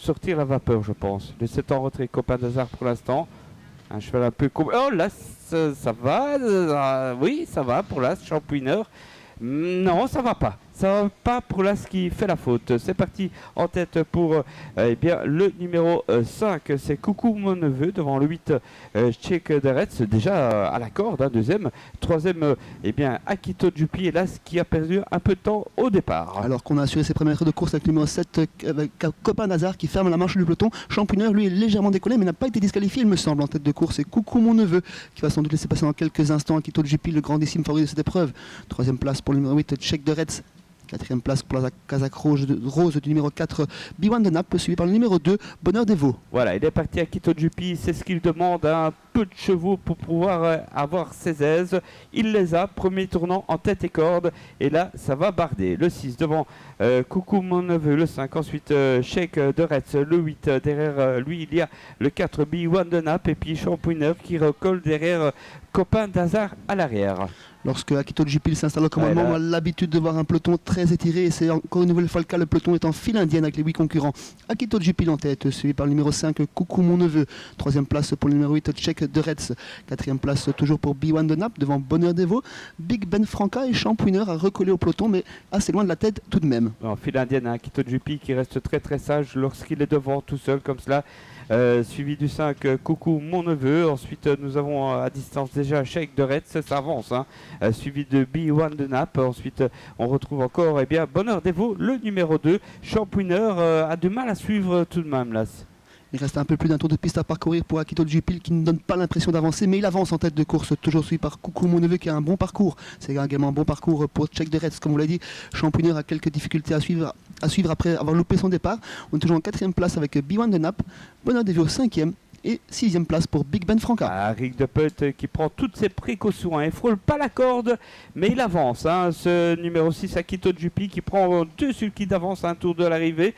sortir la vapeur, je pense. Le 7 en retrait, Copain d'Hasard pour l'instant. Un cheval un peu... Oh, là, ça va. Oui, ça va pour l'As, Champouineur. Non, ça va pas. Ça va pas pour l'As qui fait la faute. C'est parti en tête pour eh bien, le numéro 5. C'est Coucou mon neveu devant le 8 Check Deretz. Déjà à la corde, hein, deuxième. Troisième, eh bien, Akito Jupi et l'As qui a perdu un peu de temps au départ. Alors qu'on a assuré ses premiers de course avec le numéro 7, avec Copain d'Hasard qui ferme la marche du peloton. Champouineur, lui, est légèrement décollé mais n'a pas été disqualifié, il me semble, en tête de course. C'est Coucou mon neveu qui va sans doute laisser passer dans quelques instants Akito Jupi, le grandissime favori de cette épreuve. Troisième place pour le numéro 8, Check Deretz. Quatrième place pour la Kazakh Rose du numéro 4, Biwan de Naples, suivi par le numéro 2, Bonheur des Veaux. Voilà, il est parti à Akito Jupi, c'est ce qu'il demande, un peu de chevaux pour pouvoir avoir ses aises. Il les a, premier tournant en tête et corde, et là ça va barder. Le 6 devant Coucou mon neveu, le 5, ensuite Sheikh de Retz, le 8, derrière lui il y a le 4, Biwan de Naples, et puis Champouineur qui recolle derrière Copain d'Hasard à l'arrière. Lorsque Akito Jupi s'installe au commandement, on a l'habitude de voir un peloton très étiré, et c'est encore une nouvelle fois le cas, le peloton est en file indienne avec les 8 concurrents. Akito Jupi en tête, suivi par le numéro 5, Coucou mon neveu. Troisième place pour le numéro 8, Check de Retz. Quatrième place toujours pour Biwan de Naples, devant Bonheur des Veaux. Big Ben Franca et Champouineur a recollé au peloton, mais assez loin de la tête tout de même. En file indienne, hein, Akito Jupi qui reste très très sage lorsqu'il est devant tout seul comme cela. Suivi du 5, Coucou mon neveu. Ensuite nous avons à distance déjà Sheikh de Retz, ça avance, hein. Suivi de B1 de Naples. Ensuite on retrouve encore eh bien, Bonheur des Veaux, le numéro 2. Champouineur a du mal à suivre tout de même là. Il reste un peu plus d'un tour de piste à parcourir pour Akito Jupi qui ne donne pas l'impression d'avancer, mais il avance en tête de course, toujours suivi par Coucou mon neveu qui a un bon parcours. C'est également un bon parcours pour Check de Retz, comme vous l'avez dit. Champouineur a quelques difficultés à suivre après avoir loupé son départ. On est toujours en quatrième place avec B1 de Naples, Bonheur des Veaux 5e. Et 6e place pour Big Ben Franca. Rick de Peut qui prend toutes ses précautions, hein. Il ne frôle pas la corde, mais il avance, hein. Ce numéro 6, Akito Jupi, qui prend 2 sulky d'avance à un tour de l'arrivée.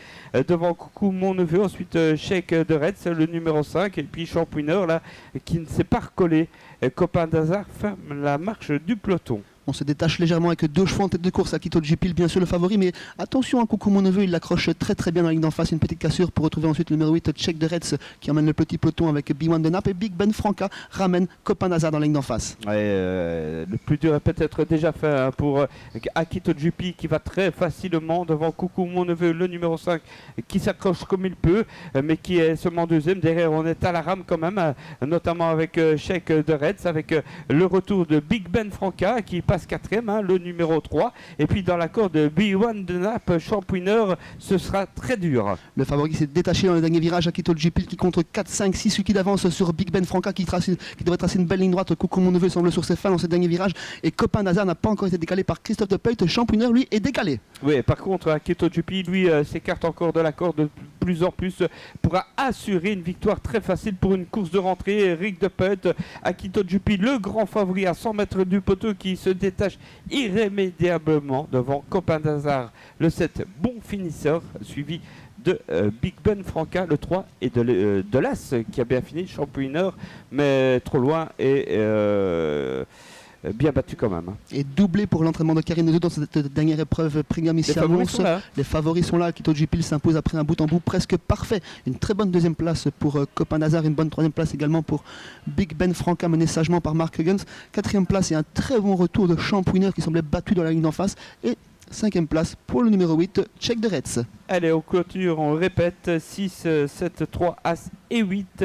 Devant Coucou mon neveu, ensuite Sheikh de Retz, le numéro 5, et puis Champouineur là, qui ne s'est pas recollé. Copain d'Hasard ferme la marche du peloton. On se détache légèrement avec 2 chevaux en tête de course. Akito Jupi, bien sûr le favori, mais attention à Coucou mon neveu, il l'accroche très très bien dans la ligne d'en face. Une petite cassure pour retrouver ensuite le numéro 8, Check de Retz, qui emmène le petit peloton avec B1 de Naples, et Big Ben Franca ramène Copain d'Hasard dans la ligne d'en face. Le plus dur est peut-être déjà fait, hein, pour Akito Jupi qui va très facilement devant Coucou mon neveu, le numéro 5, qui s'accroche comme il peut, mais qui est seulement deuxième. Derrière on est à la rame quand même, notamment avec Sheikh de Retz, avec le retour de Big Ben Franca qui passe 4e, hein, le numéro 3, et puis dans la corde de B1 de Naples, Champouineur, ce sera très dur. Le favori s'est détaché dans le dernier virage. Akito Jupi qui compte 4, 5, 6 sulky d'avance sur Big Ben Franca qui devrait tracer une belle ligne droite. Coucou mon neveu semble sur ses fins dans ce dernier virage, et Copain d'Hasard n'a pas encore été décalé par Christophe de Peut. Champouineur lui est décalé. Oui, par contre Akito Jupi lui s'écarte encore de la corde de plus en plus, pourra assurer une victoire très facile pour une course de rentrée. Rick de Peut, Akito Jupi le grand favori à 100 mètres du poteau qui se détache irrémédiablement devant Copain d'Hasard, le 7, bon finisseur, suivi de Big Ben Franca, le 3, et de l'As qui a bien fini, Champouineur, mais trop loin et bien battu quand même. Et doublé pour l'entraînement de Karine Nadeau dans cette dernière épreuve Premium ici à Mons. Les favoris sont là. Akito Jupi s'impose après un bout en bout presque parfait. Une très bonne deuxième place pour Copain d'Hasard, une bonne troisième place également pour Big Ben Franca, mené sagement par Mark Huggins. Quatrième place et un très bon retour de Champouineur qui semblait battu dans la ligne d'en face. Et 5e place pour le numéro 8, Check de Retz. Allez, aux clôtures, on répète 6, 7, 3, As et 8.